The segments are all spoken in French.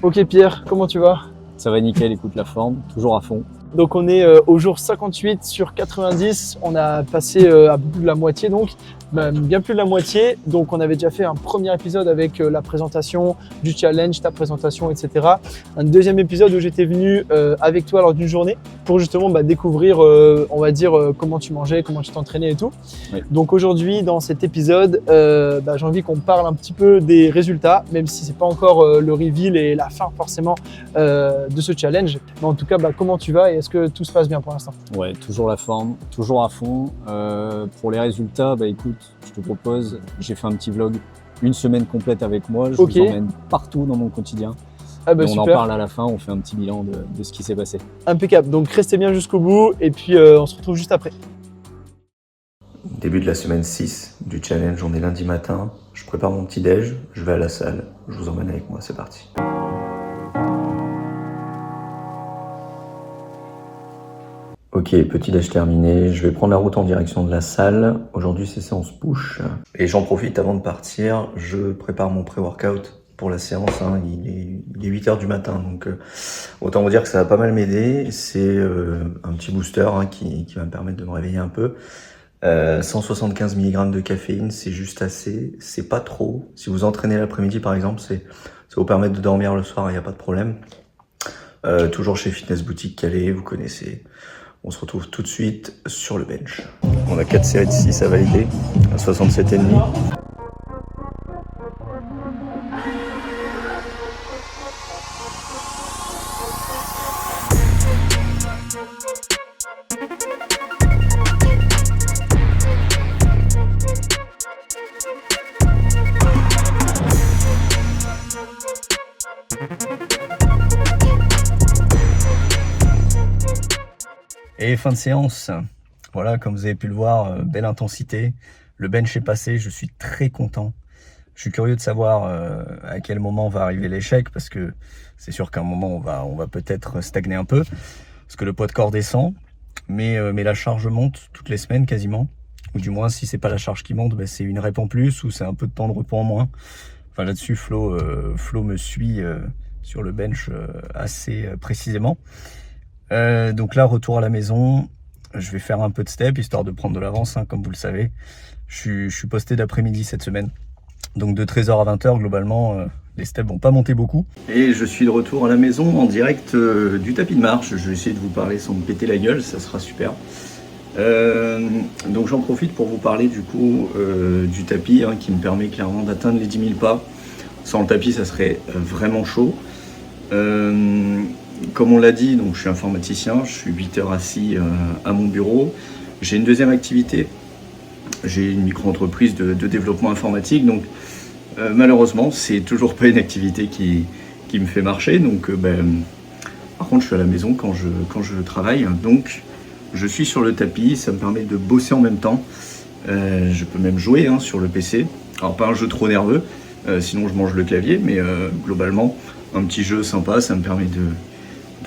Ok Pierre, comment tu vas? Ça va nickel, écoute la forme, toujours à fond. Donc on est au jour 58 sur 90, on a passé à plus de la moitié donc, même bien plus de la moitié. Donc on avait déjà fait un premier épisode avec la présentation du challenge, ta présentation, etc. Un deuxième épisode où j'étais venu avec toi lors d'une journée pour justement découvrir, on va dire, comment tu mangeais, comment tu t'entraînais et tout. Oui. Donc aujourd'hui dans cet épisode, j'ai envie qu'on parle un petit peu des résultats, même si c'est pas encore le reveal et la fin forcément de ce challenge. Mais en tout cas, comment tu vas et est-ce que tout se passe bien pour l'instant? Ouais, toujours la forme, toujours à fond. Pour les résultats, écoute, je te propose, j'ai fait un petit vlog, une semaine complète avec moi, je vous emmène partout dans mon quotidien. Et on super. en parle à la fin, on fait un petit bilan de ce qui s'est passé. Impeccable, donc restez bien jusqu'au bout et puis on se retrouve juste après. Début de la semaine 6 du challenge, on est lundi matin, je prépare mon petit déj, je vais à la salle, je vous emmène avec moi, c'est parti. Ok, petit déj terminé, je vais prendre la route en direction de la salle. Aujourd'hui c'est séance push. Et j'en profite avant de partir, je prépare mon pré-workout pour la séance. Il est 8h du matin, donc autant vous dire que ça va pas mal m'aider. C'est un petit booster qui va me permettre de me réveiller un peu. 175 mg de caféine, c'est juste assez, c'est pas trop. Si vous entraînez l'après-midi par exemple, ça vous permet de dormir le soir, il n'y a pas de problème. Toujours chez Fitness Boutique Calais, vous connaissez. On se retrouve tout de suite sur le bench. On a 4 séries de 6 à valider, à 67,5. Et fin de séance, voilà, comme vous avez pu le voir, belle intensité. Le bench est passé, je suis très content. Je suis curieux de savoir à quel moment va arriver l'échec, parce que c'est sûr qu'à un moment, on va peut-être stagner un peu, parce que le poids de corps descend, mais la charge monte toutes les semaines quasiment. Ou du moins, si c'est pas la charge qui monte, c'est une rep en plus, ou c'est un peu de temps de repos en moins. Enfin là-dessus, Flo me suit sur le bench assez précisément. Donc là, retour à la maison, je vais faire un peu de step, histoire de prendre de l'avance, comme vous le savez. Je suis posté d'après-midi cette semaine. Donc de 13h à 20h, globalement, les steps vont pas monter beaucoup. Et je suis de retour à la maison en direct du tapis de marche. Je vais essayer de vous parler sans me péter la gueule, ça sera super. Donc j'en profite pour vous parler du coup du tapis qui me permet clairement d'atteindre les 10 000 pas. Sans le tapis, ça serait vraiment chaud. Comme on l'a dit, donc je suis informaticien, je suis 8 heures assis à mon bureau. J'ai une deuxième activité, j'ai une micro-entreprise de développement informatique, donc malheureusement, c'est toujours pas une activité qui me fait marcher. Donc, par contre, je suis à la maison quand je travaille, donc je suis sur le tapis, ça me permet de bosser en même temps. Je peux même jouer sur le PC, alors pas un jeu trop nerveux, sinon je mange le clavier, mais globalement, un petit jeu sympa, ça me permet de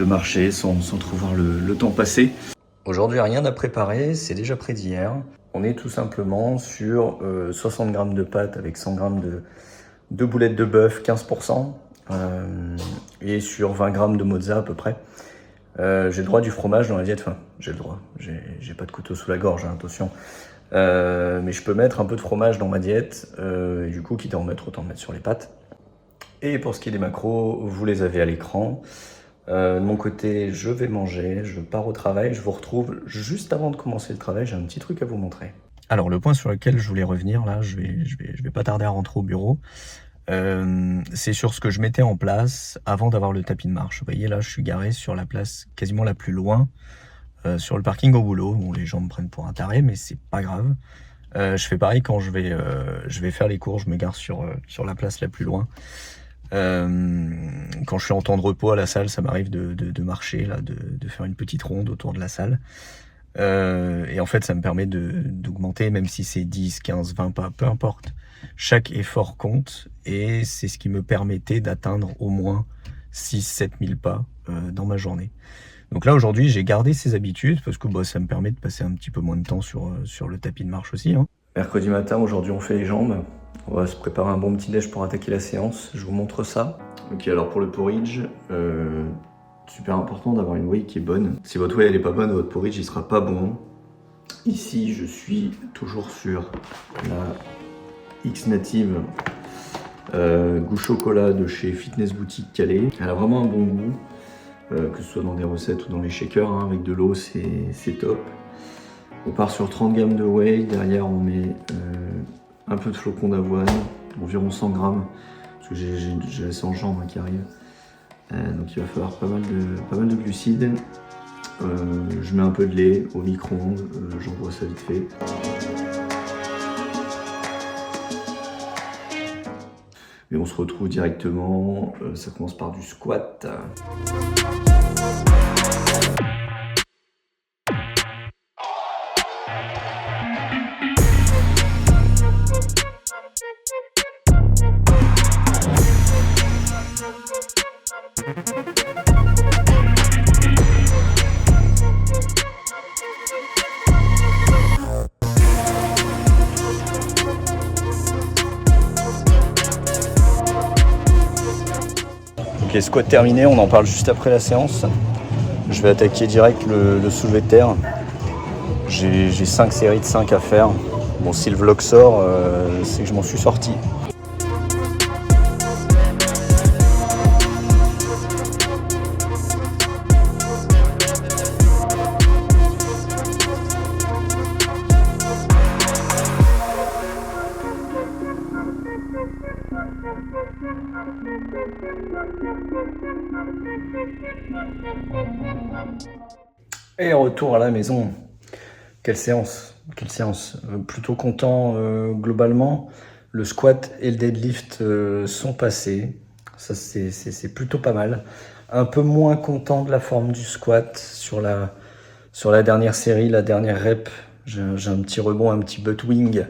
marcher sans trop voir le temps passer. Aujourd'hui, rien à préparer, c'est déjà près d'hier. On est tout simplement sur 60 grammes de pâtes avec 100 grammes de boulettes de bœuf, 15%, et sur 20 grammes de mozza à peu près. J'ai le droit du fromage dans la diète, enfin, j'ai le droit, j'ai pas de couteau sous la gorge, attention. Mais je peux mettre un peu de fromage dans ma diète, et du coup, quitte à en mettre, autant en mettre sur les pâtes. Et pour ce qui est des macros, vous les avez à l'écran. De mon côté, je vais manger, je pars au travail, je vous retrouve juste avant de commencer le travail, j'ai un petit truc à vous montrer. Alors le point sur lequel je voulais revenir, là, je vais pas tarder à rentrer au bureau, c'est sur ce que je mettais en place avant d'avoir le tapis de marche. Vous voyez là, je suis garé sur la place quasiment la plus loin, sur le parking au boulot. Bon, les gens me prennent pour un taré, mais c'est pas grave. Je fais pareil quand je vais faire les cours, je me gare sur la place la plus loin. Quand je suis en temps de repos à la salle, ça m'arrive de marcher, là, de faire une petite ronde autour de la salle. Et en fait, ça me permet d'augmenter, même si c'est 10, 15, 20 pas, peu importe. Chaque effort compte et c'est ce qui me permettait d'atteindre au moins 6-7 000 pas dans ma journée. Donc là, aujourd'hui, j'ai gardé ces habitudes parce que ça me permet de passer un petit peu moins de temps sur le tapis de marche aussi. Mercredi matin, aujourd'hui, on fait les jambes. On va se préparer un bon petit déj pour attaquer la séance. Je vous montre ça. Ok, alors pour le porridge, super important d'avoir une whey qui est bonne. Si votre whey elle est pas bonne, votre porridge il sera pas bon. Ici, je suis toujours sur la X-Native goût chocolat de chez Fitness Boutique Calais. Elle a vraiment un bon goût, que ce soit dans des recettes ou dans les shakers, hein, avec de l'eau c'est top. On part sur 30 grammes de whey, derrière on met un peu de flocons d'avoine, environ 100 grammes, parce que j'ai la 100 jambes qui arrive. Donc il va falloir pas mal de glucides. Je mets un peu de lait au micro-ondes, j'envoie ça vite fait. Et on se retrouve directement, ça commence par du squat. Ok, squat terminé, on en parle juste après la séance. Je vais attaquer direct le soulevé de terre. J'ai 5 séries de 5 à faire. Bon, si le vlog sort, c'est que je m'en suis sorti. Et retour à la maison. Quelle séance, quelle séance. Plutôt content globalement. Le squat et le deadlift sont passés. Ça c'est plutôt pas mal. Un peu moins content de la forme du squat sur la dernière série, la dernière rep. J'ai un petit rebond, un petit butt wing.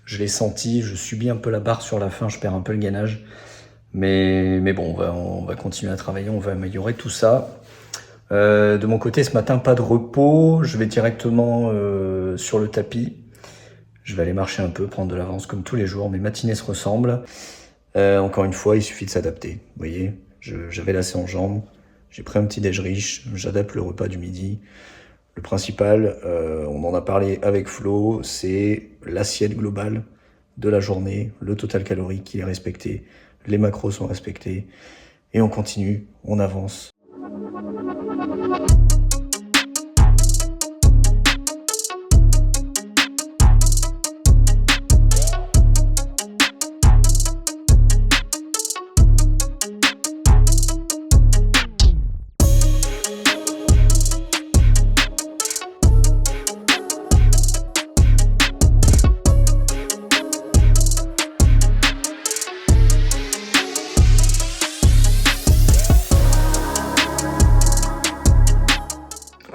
Je l'ai senti, je subis un peu la barre sur la fin, je perds un peu le gainage. Mais bon, on va continuer à travailler, on va améliorer tout ça. De mon côté, ce matin, pas de repos. Je vais directement sur le tapis. Je vais aller marcher un peu, prendre de l'avance comme tous les jours. Mes matinées se ressemblent. Encore une fois, il suffit de s'adapter. Vous voyez, j'avais lacé en jambes. J'ai pris un petit déj riche. J'adapte le repas du midi. Le principal, on en a parlé avec Flo, c'est l'assiette globale de la journée, le total calorique qui est respecté, les macros sont respectés, et on continue, on avance.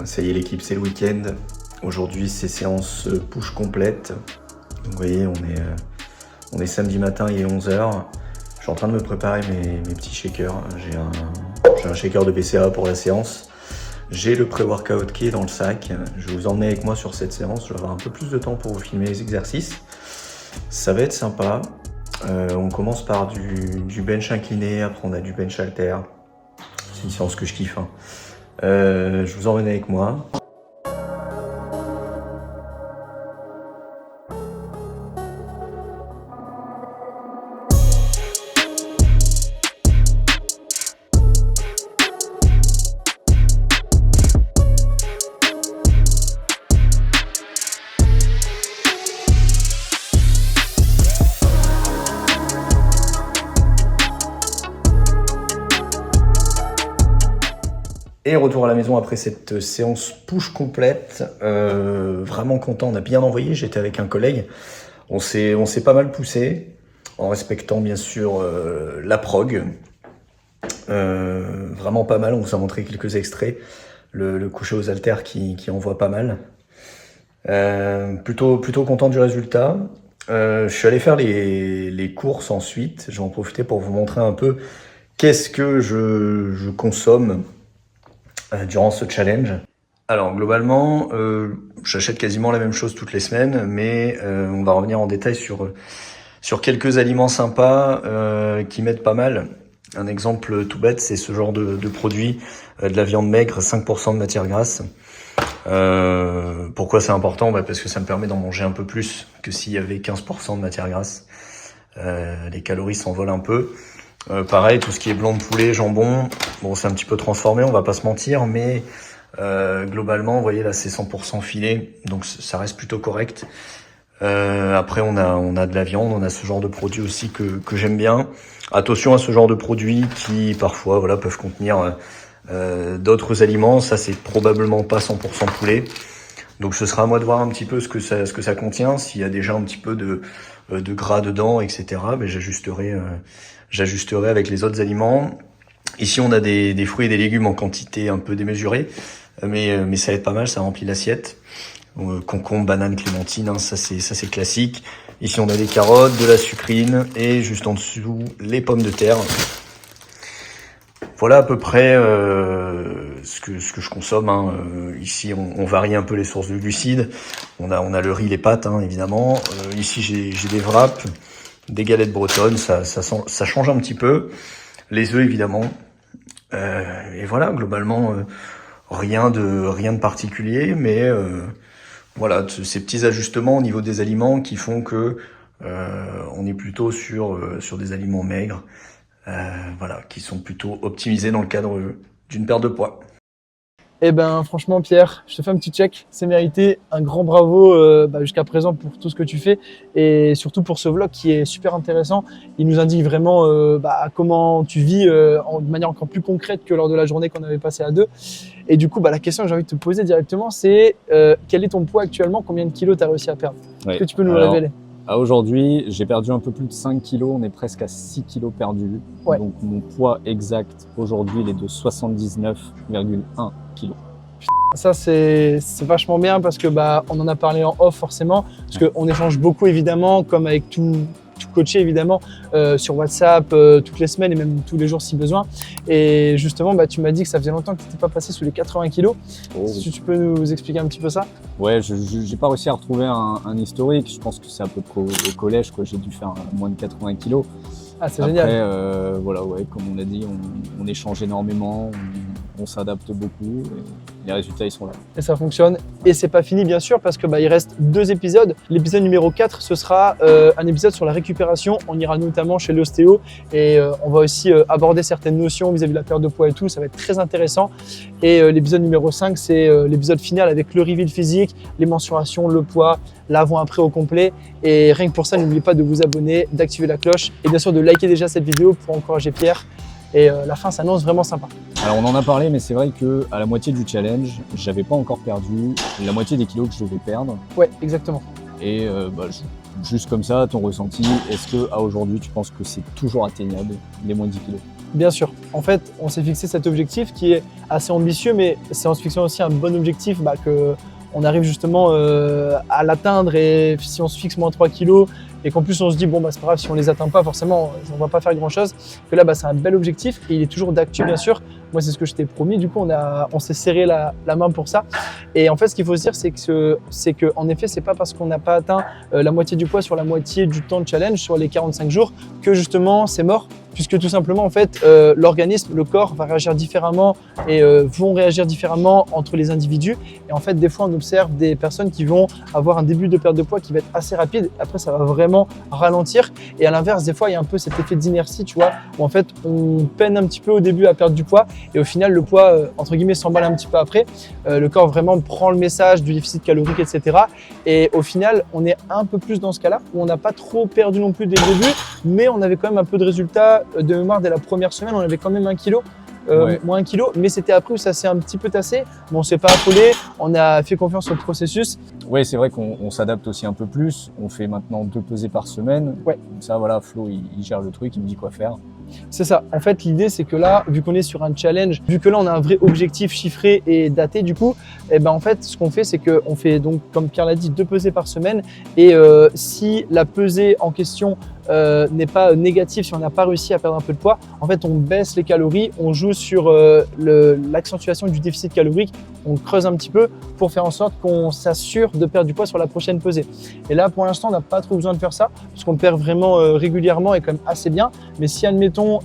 Ça y est l'équipe, c'est le week-end. Aujourd'hui c'est séance push complète. Donc, vous voyez, on est samedi matin, il est 11h. Je suis en train de me préparer mes petits shakers. J'ai un shaker de BCA pour la séance. J'ai le pré-workout qui est dans le sac. Je vais vous emmener avec moi sur cette séance. Je vais avoir un peu plus de temps pour vous filmer les exercices. Ça va être sympa. On commence par du bench incliné, après on a du bench halter. C'est une séance que je kiffe, hein. Je vous emmène avec moi. Et retour à la maison après cette séance push complète, vraiment content, on a bien envoyé, j'étais avec un collègue, on s'est pas mal poussé, en respectant bien sûr la prog, vraiment pas mal, on vous a montré quelques extraits, le coucher aux haltères qui envoie pas mal, plutôt content du résultat. Je suis allé faire les courses ensuite, je vais en profiter pour vous montrer un peu qu'est-ce que je consomme durant ce challenge. Alors globalement, j'achète quasiment la même chose toutes les semaines, mais on va revenir en détail sur sur quelques aliments sympas qui m'aident pas mal. Un exemple tout bête, c'est ce genre de produit, de la viande maigre, 5% de matière grasse. Pourquoi c'est important? Parce que ça me permet d'en manger un peu plus que s'il y avait 15% de matière grasse. Les calories s'envolent un peu. Pareil, tout ce qui est blanc de poulet, jambon, bon, c'est un petit peu transformé, on va pas se mentir, mais globalement, vous voyez là, c'est 100% filet, donc ça reste plutôt correct. Après, on a de la viande, on a ce genre de produits aussi que j'aime bien. Attention à ce genre de produits qui parfois, voilà, peuvent contenir d'autres aliments. Ça, c'est probablement pas 100% poulet. Donc, ce sera à moi de voir un petit peu ce que ça contient. S'il y a déjà un petit peu de gras dedans, etc., j'ajusterai avec les autres aliments. Ici, on a des fruits et des légumes en quantité un peu démesurée, mais ça aide pas mal, ça remplit l'assiette. Concombre, banane, clémentine, hein, ça c'est classique. Ici, on a des carottes, de la sucrine et juste en dessous, les pommes de terre. Voilà à peu près ce que je consomme. Hein. Ici, on varie un peu les sources de glucides. On a le riz, les pâtes, hein, évidemment. Ici, j'ai des wraps, des galettes bretonnes. Ça change un petit peu. Les œufs, évidemment. Et voilà, globalement, rien de particulier, mais voilà, ces petits ajustements au niveau des aliments qui font que on est plutôt sur des aliments maigres. Voilà, qui sont plutôt optimisés dans le cadre d'une perte de poids. Eh ben, franchement, Pierre, je te fais un petit check. C'est mérité. Un grand bravo jusqu'à présent pour tout ce que tu fais et surtout pour ce vlog qui est super intéressant. Il nous indique vraiment comment tu vis de manière encore plus concrète que lors de la journée qu'on avait passée à deux. Et du coup, la question que j'ai envie de te poser directement, c'est quel est ton poids actuellement? Combien de kilos tu as réussi à perdre? Est-ce que tu peux nous révéler? Aujourd'hui, j'ai perdu un peu plus de 5 kilos, on est presque à 6 kilos perdus. Ouais. Donc mon poids exact aujourd'hui, il est de 79,1 kilos. Ça, c'est vachement bien parce que on en a parlé en off forcément, parce qu'on échange beaucoup évidemment, comme avec tout coaché évidemment, sur WhatsApp toutes les semaines et même tous les jours si besoin. Et justement, tu m'as dit que ça faisait longtemps que tu n'étais pas passé sous les 80 kilos. Oh. Si tu peux nous expliquer un petit peu ça? Ouais, je n'ai pas réussi à retrouver un historique. Je pense que c'est à peu près au collège, quoi. J'ai dû faire moins de 80 kilos. Ah, c'est génial. Après, voilà, ouais, comme on a dit, on échange énormément, on s'adapte beaucoup et les résultats, ils sont là. Et ça fonctionne. Et c'est pas fini, bien sûr, parce que il reste 2 épisodes. L'épisode numéro 4, ce sera un épisode sur la récupération. On ira notamment chez l'ostéo et on va aussi aborder certaines notions vis-à-vis de la perte de poids et tout. Ça va être très intéressant. Et l'épisode numéro 5, c'est l'épisode final avec le reveal physique, les mensurations, le poids, l'avant-après au complet. Et rien que pour ça, n'oubliez pas de vous abonner, d'activer la cloche et bien sûr de liker déjà cette vidéo pour encourager Pierre. Et la fin s'annonce vraiment sympa. Alors on en a parlé, mais c'est vrai qu'à la moitié du challenge, j'avais pas encore perdu la moitié des kilos que je devais perdre. Ouais, exactement. Et juste comme ça, ton ressenti, est-ce qu'à aujourd'hui, tu penses que c'est toujours atteignable, les moins de 10 kilos? Bien sûr. En fait, on s'est fixé cet objectif qui est assez ambitieux, mais c'est en se fixant aussi un bon objectif que on arrive justement à l'atteindre. Et si on se fixe moins 3 kilos et qu'en plus on se dit c'est pas grave si on les atteint pas, forcément on va pas faire grand chose, que là c'est un bel objectif et il est toujours d'actu bien sûr. Moi c'est ce que je t'ai promis, du coup on s'est serré la main pour ça. Et en fait ce qu'il faut se dire c'est que en effet c'est pas parce qu'on n'a pas atteint la moitié du poids sur la moitié du temps de challenge sur les 45 jours que justement c'est mort, puisque tout simplement en fait l'organisme, le corps va réagir différemment et vont réagir différemment entre les individus. Et en fait des fois on observe des personnes qui vont avoir un début de perte de poids qui va être assez rapide, après ça va vraiment ralentir, et à l'inverse des fois il y a un peu cet effet d'inertie, tu vois, où en fait on peine un petit peu au début à perdre du poids et au final le poids entre guillemets s'emballe un petit peu après, le corps vraiment prend le message du déficit calorique, etc. Et au final on est un peu plus dans ce cas-là où on n'a pas trop perdu non plus dès le début, mais on avait quand même un peu de résultats. De mémoire, dès la première semaine on avait quand même 1 kilo. Moins 1 kilo, mais c'était après où ça s'est un petit peu tassé. Bon, on s'est pas affolé, on a fait confiance au processus. Oui, c'est vrai qu'on s'adapte aussi un peu plus. On fait maintenant 2 pesées par semaine. Ouais. Comme ça, voilà, Flo, il gère le truc, il me dit quoi faire. C'est ça. En fait, l'idée, c'est que là, vu qu'on est sur un challenge, vu que là, on a un vrai objectif chiffré et daté, du coup, en fait, ce qu'on fait, c'est qu'on fait donc, comme Pierre l'a dit, 2 pesées par semaine. Et si la pesée en question n'est pas négative, si on n'a pas réussi à perdre un peu de poids, en fait, on baisse les calories, on joue sur l'accentuation du déficit calorique on creuse un petit peu pour faire en sorte qu'on s'assure de perdre du poids sur la prochaine pesée. Et là, pour l'instant, on n'a pas trop besoin de faire ça parce qu'on perd vraiment régulièrement et quand même assez bien. Mais si, admettons,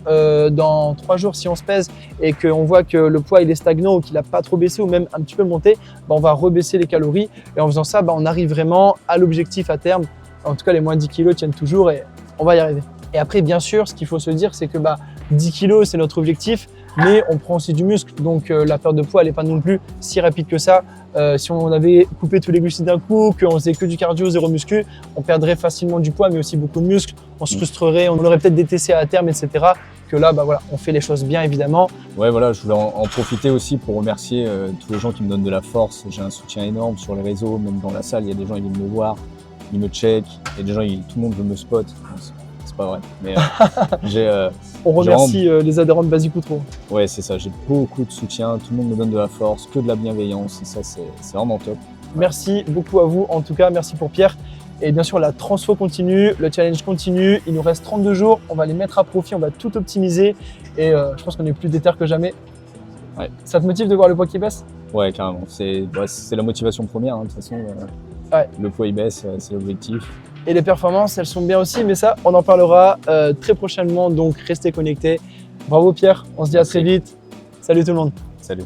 dans 3 jours, si on se pèse et qu'on voit que le poids il est stagnant ou qu'il n'a pas trop baissé ou même un petit peu monté, on va rebaisser les calories et en faisant ça, on arrive vraiment à l'objectif à terme. En tout cas, les moins 10 kg tiennent toujours et on va y arriver. Et après, bien sûr, ce qu'il faut se dire, c'est que 10 kg, c'est notre objectif, mais on prend aussi du muscle. Donc, la perte de poids, elle n'est pas non plus si rapide que ça. Si on avait coupé tous les glucides d'un coup, qu'on faisait que du cardio, zéro muscu, on perdrait facilement du poids, mais aussi beaucoup de muscles. On se frustrerait, on aurait peut-être des TC à terme, etc. Que là, voilà, on fait les choses bien, évidemment. Ouais, voilà, je voulais en profiter aussi pour remercier tous les gens qui me donnent de la force. J'ai un soutien énorme sur les réseaux, même dans la salle, il y a des gens qui viennent me voir, ils me check, il y a des gens, tout le monde veut me spot. C'est pas vrai, mais on remercie les adhérents de Basic Outro. Ouais, c'est ça, j'ai beaucoup de soutien, tout le monde me donne de la force, que de la bienveillance, et ça, c'est vraiment top. Merci beaucoup à vous, en tout cas, merci pour Pierre. Et bien sûr, la transfo continue, le challenge continue, il nous reste 32 jours, on va les mettre à profit, on va tout optimiser et je pense qu'on est plus déter que jamais. Ouais. Ça te motive de voir le poids qui baisse? Ouais, carrément, c'est la motivation première, de toute façon, ouais. Le poids il baisse, c'est l'objectif. Et les performances, elles sont bien aussi, mais ça, on en parlera très prochainement, donc restez connectés. Bravo Pierre, on se dit à très vite. Salut tout le monde. Salut.